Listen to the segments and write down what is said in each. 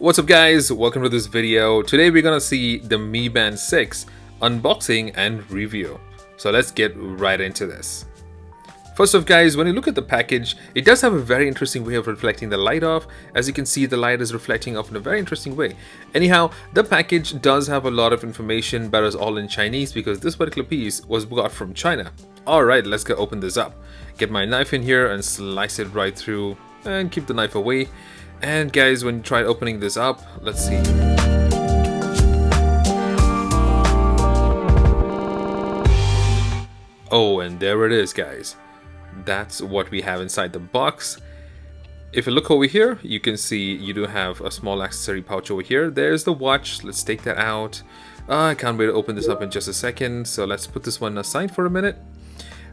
What's up guys, welcome to this video. Today we're gonna see the Mi Band 6 unboxing and review. So let's get right into this. First off guys, when you look at the package, it does have a very interesting way of reflecting the light off. As you can see, the light is reflecting off in a very interesting way. Anyhow, the package does have a lot of information, but it's all in Chinese because this particular piece was got from China. Alright, let's go open this up. Get my knife in here and slice it right through and keep the knife away. And guys, when you try opening this up, let's see. Oh, and there it is guys. That's what we have inside the box. If you look over here, you can see you do have a small accessory pouch over here. There's the watch. Let's take that out. I can't wait to open this up in just a second. So let's put this one aside for a minute.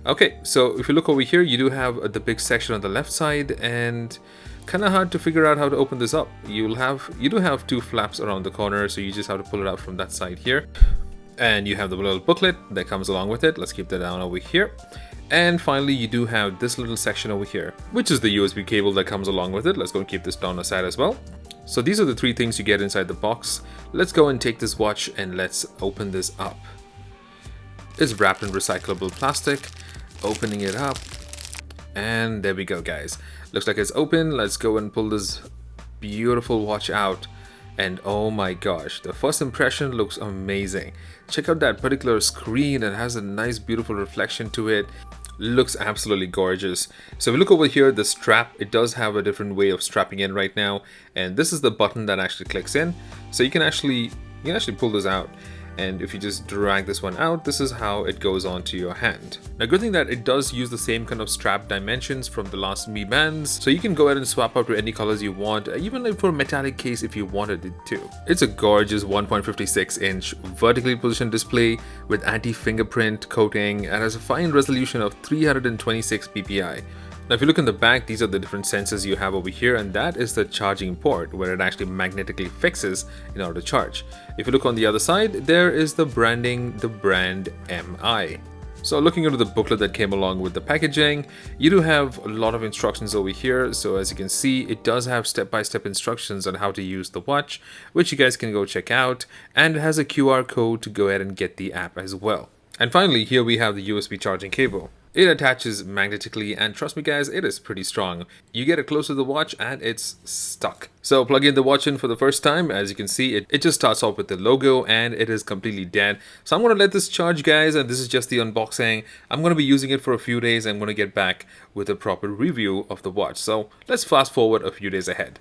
Okay, so if you look over here, you do have the big section on the left side and kind of hard to figure out how to open this up. You do have two flaps around the corner, so you just have to pull it out from that side here. And you have the little booklet that comes along with it. Let's keep that down over here. And finally, you do have this little section over here, which is the USB cable that comes along with it. Let's go and keep this down aside as well. So these are the three things you get inside the box. Let's go and take this watch and let's open this up. It's wrapped in recyclable plastic. Opening it up. And there we go guys. Looks like it's open. Let's go and pull this beautiful watch out. And oh my gosh, the first impression looks amazing. Check out that particular screen. It has a nice beautiful reflection to it. Looks absolutely gorgeous. So if we look over here, the strap, it does have a different way of strapping in right now. And this is the button that actually clicks in. So you can actually pull this out. And if you just drag this one out, this is how it goes onto your hand. Now, good thing that it does use the same kind of strap dimensions from the last Mi Bands, so you can go ahead and swap out to any colors you want, even for a metallic case if you wanted it to. It's a gorgeous 1.56-inch vertically positioned display with anti-fingerprint coating and has a fine resolution of 326 ppi. Now if you look in the back, these are the different sensors you have over here, and that is the charging port where it actually magnetically fixes in order to charge. If you look on the other side, there is the branding, the brand MI. So looking into the booklet that came along with the packaging, you do have a lot of instructions over here. So as you can see, it does have step-by-step instructions on how to use the watch, which you guys can go check out, and it has a QR code to go ahead and get the app as well. And finally, here we have the USB charging cable. It attaches magnetically, and trust me guys, it is pretty strong. You get it close to the watch and it's stuck. So plug in the watch in for the first time. As you can see, it just starts off with the logo and it is completely dead. So I'm going to let this charge guys, and this is just the unboxing. I'm going to be using it for a few days. I'm going to get back with a proper review of the watch. So let's fast forward a few days ahead.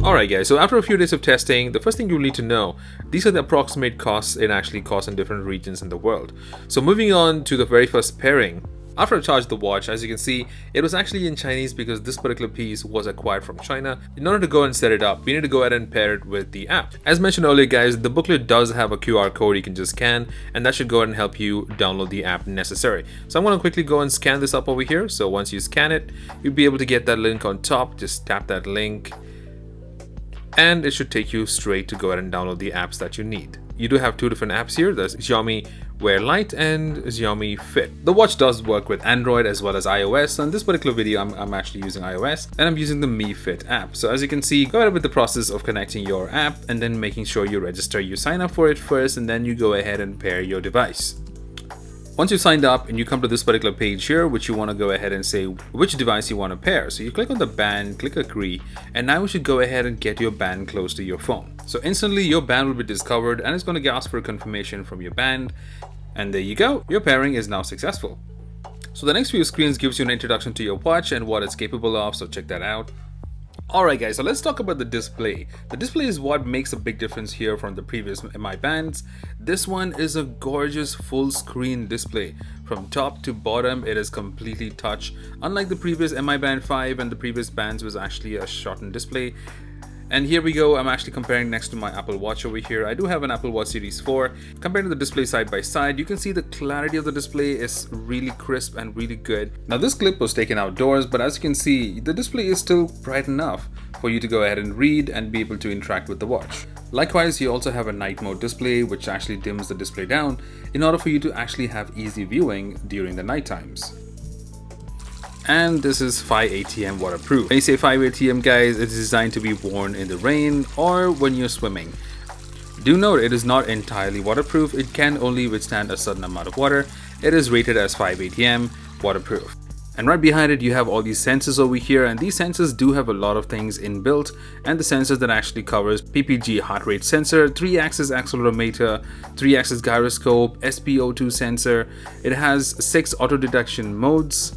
Alright guys, so after a few days of testing, the first thing you'll need to know, these are the approximate costs it actually costs in different regions in the world. So moving on to the very first pairing. After I charged the watch, as you can see, it was actually in Chinese because this particular piece was acquired from China. In order to go and set it up, we need to go ahead and pair it with the app. As mentioned earlier guys, the booklet does have a QR code you can just scan, and that should go ahead and help you download the app necessary. So I'm going to quickly go and scan this up over here. So once you scan it, you'll be able to get that link on top. Just tap that link. And it should take you straight to go ahead and download the apps that you need. You do have two different apps here. There's Xiaomi Wear Lite and Xiaomi Fit. The watch does work with Android as well as iOS. On this particular video, I'm actually using iOS and I'm using the Mi Fit app. So as you can see, go ahead with the process of connecting your app and then making sure you register. You sign up for it first and then you go ahead and pair your device. Once you've signed up and you come to this particular page here, which you want to go ahead and say which device you want to pair. So you click on the band, click agree, and now we should go ahead and get your band close to your phone. So instantly your band will be discovered and it's going to ask for a confirmation from your band. And there you go, your pairing is now successful. So the next few screens gives you an introduction to your watch and what it's capable of, so check that out. Alright guys, so let's talk about the display. The display is what makes a big difference here from the previous Mi Bands. This one is a gorgeous full screen display. From top to bottom, it is completely touch. Unlike the previous Mi Band 5 and the previous bands was actually a shortened display. And here we go, I'm actually comparing next to my Apple Watch over here. I do have an Apple Watch Series 4. Compared to the display side by side, you can see the clarity of the display is really crisp and really good. Now this clip was taken outdoors, but as you can see, the display is still bright enough for you to go ahead and read and be able to interact with the watch. Likewise, you also have a night mode display which actually dims the display down in order for you to actually have easy viewing during the night times. and this is 5 ATM waterproof. When you say 5 ATM guys, it's designed to be worn in the rain or when you're swimming. Do note it is not entirely waterproof, it can only withstand a certain amount of water. It is rated as 5 ATM waterproof. And right behind it you have all these sensors over here, and these sensors do have a lot of things inbuilt, and the sensors that actually covers PPG heart rate sensor, 3-axis accelerometer, 3-axis gyroscope, SpO2 sensor. It has 6 auto detection modes,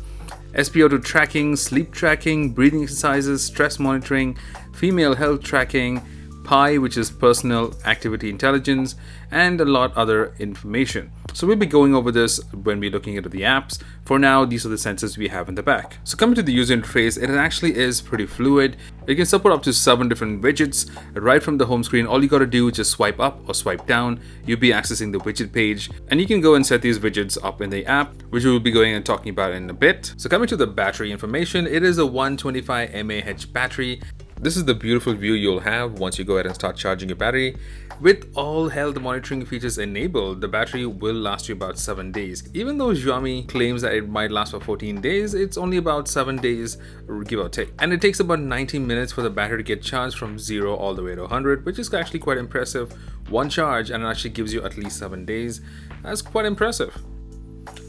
SpO2 tracking, sleep tracking, breathing exercises, stress monitoring, female health tracking, PI, which is personal activity intelligence, and a lot other information. So we'll be going over this when we're looking into the apps. For now, these are the sensors we have in the back. So coming to the user interface, it actually is pretty fluid. It can support up to 7 different widgets. Right from the home screen, all you gotta do is just swipe up or swipe down. You'll be accessing the widget page, and you can go and set these widgets up in the app, which we'll be going and talking about in a bit. So coming to the battery information, it is a 125 mAh battery. This is the beautiful view you'll have once you go ahead and start charging your battery. With all health monitoring features enabled, the battery will last you about 7 days. Even though Xiaomi claims that it might last for 14 days, it's only about 7 days, give or take. And it takes about 90 minutes for the battery to get charged from 0 all the way to 100, which is actually quite impressive. One charge and it actually gives you at least 7 days. That's quite impressive.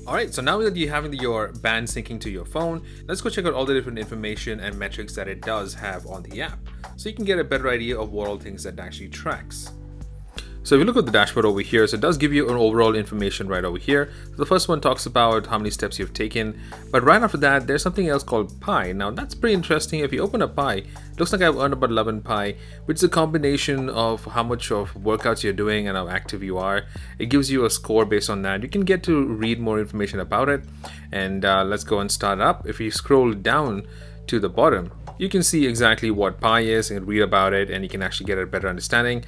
Alright, so now that you're having your band syncing to your phone, let's go check out all the different information and metrics that it does have on the app, so you can get a better idea of what all things that it actually tracks. So if you look at the dashboard over here, so it does give you an overall information right over here. So the first one talks about how many steps you've taken, but right after that there's something else called Pi. Now that's pretty interesting. If you open up Pi, it looks like I've earned about 11 Pi, which is a combination of how much of workouts you're doing and how active you are. It gives you a score based on that. You can get to read more information about it, and let's go and start up. If you scroll down to the bottom, you can see exactly what Pi is and read about it, and you can actually get a better understanding.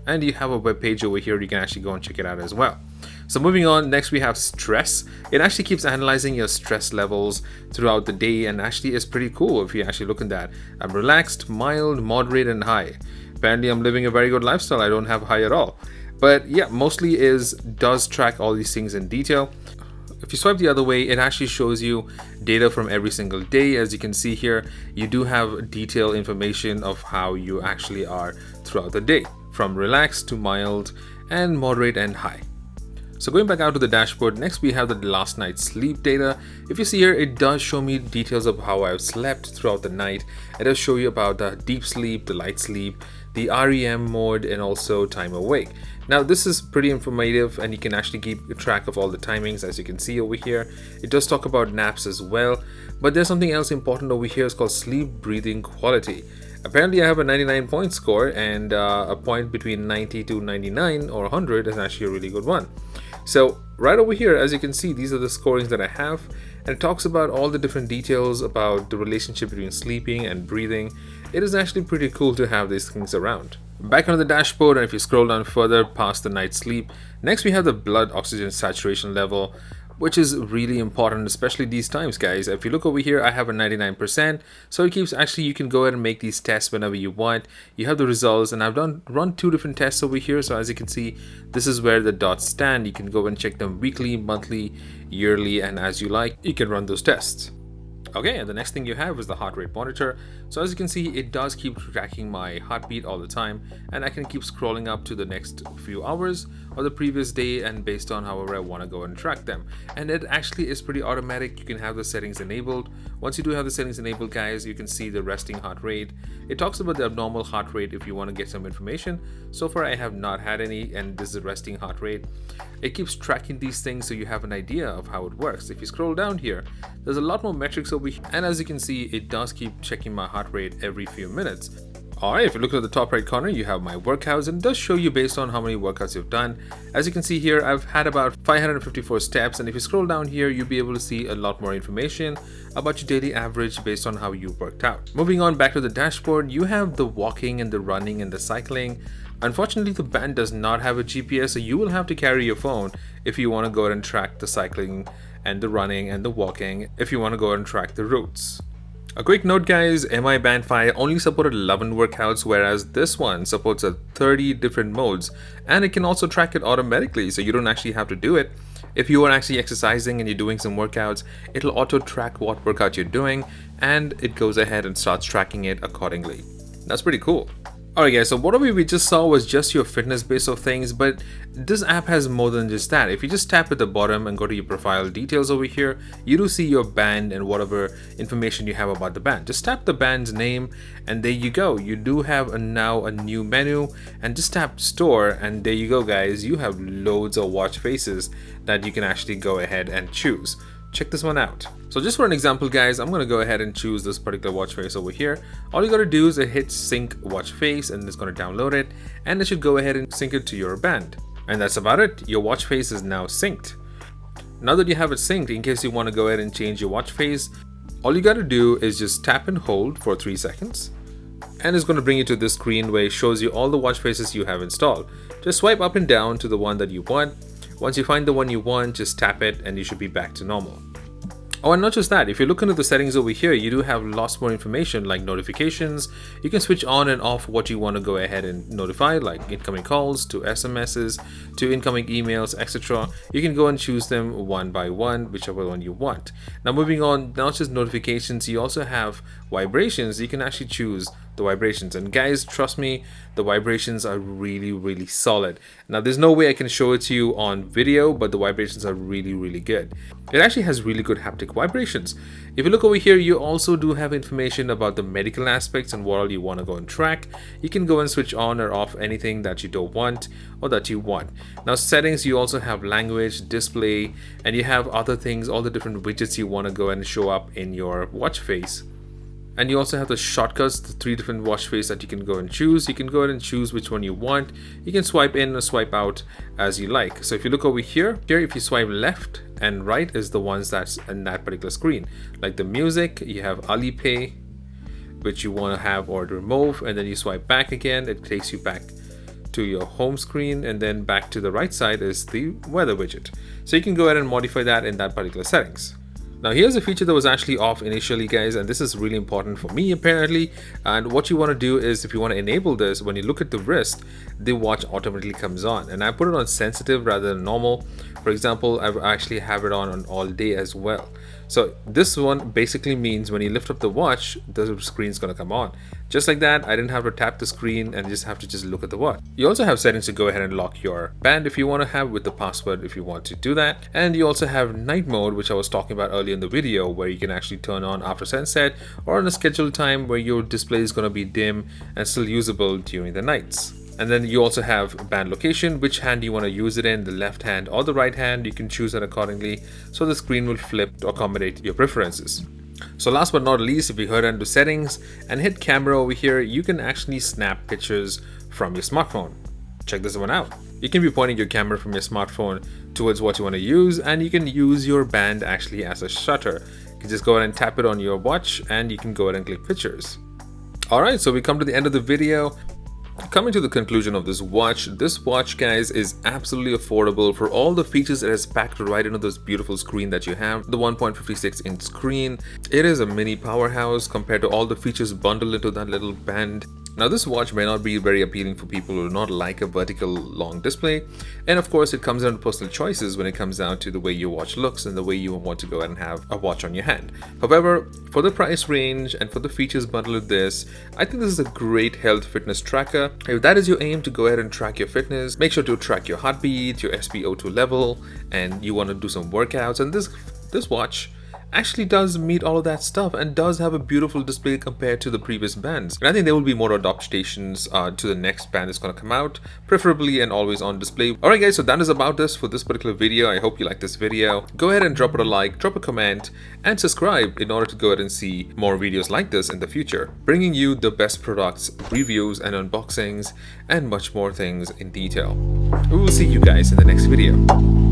And you have a web page over here, you can actually go and check it out as well. So moving on, next we have stress. It actually keeps analyzing your stress levels throughout the day, and actually is pretty cool if you actually look at that. I'm relaxed, mild, moderate, and high. Apparently I'm living a very good lifestyle. I don't have high at all. But yeah, mostly does track all these things in detail. If you swipe the other way, it actually shows you data from every single day. As you can see here, you do have detailed information of how you actually are throughout the day, from relaxed to mild and moderate and high. So going back out to the dashboard, next we have the last night's sleep data. If you see here, it does show me details of how I've slept throughout the night. It does show you about the deep sleep, the light sleep, the REM mode, and also time awake. Now this is pretty informative, and you can actually keep track of all the timings. As you can see over here, it does talk about naps as well, but there's something else important over here. It's called sleep breathing quality. Apparently I have a 99 point score, and a point between 90 to 99 or 100 is actually a really good one. So right over here, as you can see, these are the scorings that I have, and it talks about all the different details about the relationship between sleeping and breathing. It is actually pretty cool to have these things around. Back on the dashboard, and if you scroll down further past the night's sleep, next we have the blood oxygen saturation level, which is really important, especially these times, guys. If you look over here, I have a 99%, so it keeps actually, you can go ahead and make these tests whenever you want. You have the results, and I've run 2 different tests over here. So as you can see, this is where the dots stand. You can go and check them weekly, monthly, yearly, and as you like, you can run those tests. Okay, and the next thing you have is the heart rate monitor. So as you can see, it does keep tracking my heartbeat all the time, and I can keep scrolling up to the next few hours or the previous day, and based on however I want to go and track them. And it actually is pretty automatic. You can have the settings enabled. Once you do have the settings enabled, guys, you can see the resting heart rate. It talks about the abnormal heart rate if you want to get some information. So far I have not had any, and this is the resting heart rate. It keeps tracking these things so you have an idea of how it works. If you scroll down here, there's a lot more metrics over here, and as you can see, it does keep checking my heart rate every few minutes. Alright, if you look at the top right corner, you have my workouts, and it does show you based on how many workouts you've done. As you can see here, I've had about 554 steps, and if you scroll down here, you'll be able to see a lot more information about your daily average based on how you worked out. Moving on back to the dashboard, you have the walking and the running and the cycling. Unfortunately, the band does not have a GPS, so you will have to carry your phone if you want to go ahead and track the cycling and the running and the walking, if you want to go ahead and track the routes. A quick note, guys, MI Band 5 only supported 11 workouts, whereas this one supports 30 different modes, and it can also track it automatically, so you don't actually have to do it. If you are actually exercising and you're doing some workouts, it'll auto track what workout you're doing, and it goes ahead and starts tracking it accordingly. That's pretty cool. Alright guys, so whatever we just saw was just your fitness base of things, but this app has more than just that. If you just tap at the bottom and go to your profile details over here, you do see your band and whatever information you have about the band. Just tap the band's name and there you go. You do have now a new menu, and just tap store and there you go guys. You have loads of watch faces that you can actually go ahead and choose. Check this one out. So just for an example guys, I'm going to go ahead and choose this particular watch face over here. All you got to do is hit sync watch face and it's going to download it, and it should go ahead and sync it to your band. And that's about it. Your watch face is now synced. Now that you have it synced, in case you want to go ahead and change your watch face, all you got to do is just tap and hold for 3 seconds. And it's going to bring you to this screen where it shows you all the watch faces you have installed. Just swipe up and down to the one that you want. Once you find the one you want, just tap it and you should be back to normal. Oh, and not just that, if you look into the settings over here, you do have lots more information like notifications. You can switch on and off what you want to go ahead and notify, like incoming calls, to SMSs, to incoming emails, etc. You can go and choose them one by one, whichever one you want. Now moving on, not just notifications, you also have vibrations. You can actually choose the vibrations, and guys, trust me, the vibrations are really solid. Now there's no way I can show it to you on video, but the vibrations are really good. It actually has really good haptic vibrations. If you look over here, you also do have information about the medical aspects and what all you want to go and track. You can go and switch on or off anything that you don't want or that you want. Now settings, you also have language, display, and you have other things, all the different widgets you want to go and show up in your watch face. And you also have the shortcuts, the 3 different watch face that you can go and choose. You can go ahead and choose which one you want. You can swipe in or swipe out as you like. So if you look over here, if you swipe left and right is the ones that's in that particular screen. Like the music, you have Alipay, which you want to have or remove, and then you swipe back again, it takes you back to your home screen, and then back to the right side is the weather widget. So you can go ahead and modify that in that particular settings. Now here's a feature that was actually off initially guys, and this is really important for me apparently. And what you want to do is, if you want to enable this, when you look at the wrist, the watch automatically comes on, and I put it on sensitive rather than normal. For example, I actually have it on all day as well. So this one basically means when you lift up the watch, the screen's gonna come on. Just like that, I didn't have to tap the screen and just have to just look at the watch. You also have settings to go ahead and lock your band if you want to have, with the password if you want to do that. And you also have night mode, which I was talking about earlier in the video, where you can actually turn on after sunset or on a scheduled time where your display is gonna be dim and still usable during the nights. And then you also have band location, which hand you want to use it in, the left hand or the right hand. You can choose that accordingly, so the screen will flip to accommodate your preferences. So last but not least, if you head into settings and hit camera over here, you can actually snap pictures from your smartphone. Check this one out. You can be pointing your camera from your smartphone towards what you want to use, and you can use your band actually as a shutter. You can just go ahead and tap it on your watch and you can go ahead and click pictures. Alright, so we come to the end of the video. Coming to the conclusion of this watch guys is absolutely affordable for all the features it has packed right into this beautiful screen that you have, the 1.56 inch screen. It is a mini powerhouse compared to all the features bundled into that little band. Now this watch may not be very appealing for people who do not like a vertical long display, and of course it comes down to personal choices when it comes down to the way your watch looks and the way you want to go ahead and have a watch on your hand. However, for the price range and for the features bundled with this, I think this is a great health fitness tracker. If that is your aim, to go ahead and track your fitness, make sure to track your heartbeat, your SpO2 level, and you want to do some workouts, and this watch actually does meet all of that stuff and does have a beautiful display compared to the previous bands. And I think there will be more adaptations to the next band that's going to come out, preferably and always on display. Alright guys, so that is about this for this particular video. I hope you like this video. Go ahead and drop it a like, drop a comment, and subscribe in order to go ahead and see more videos like this in the future, bringing you the best products, reviews and unboxings, and much more things in detail. We will see you guys in the next video.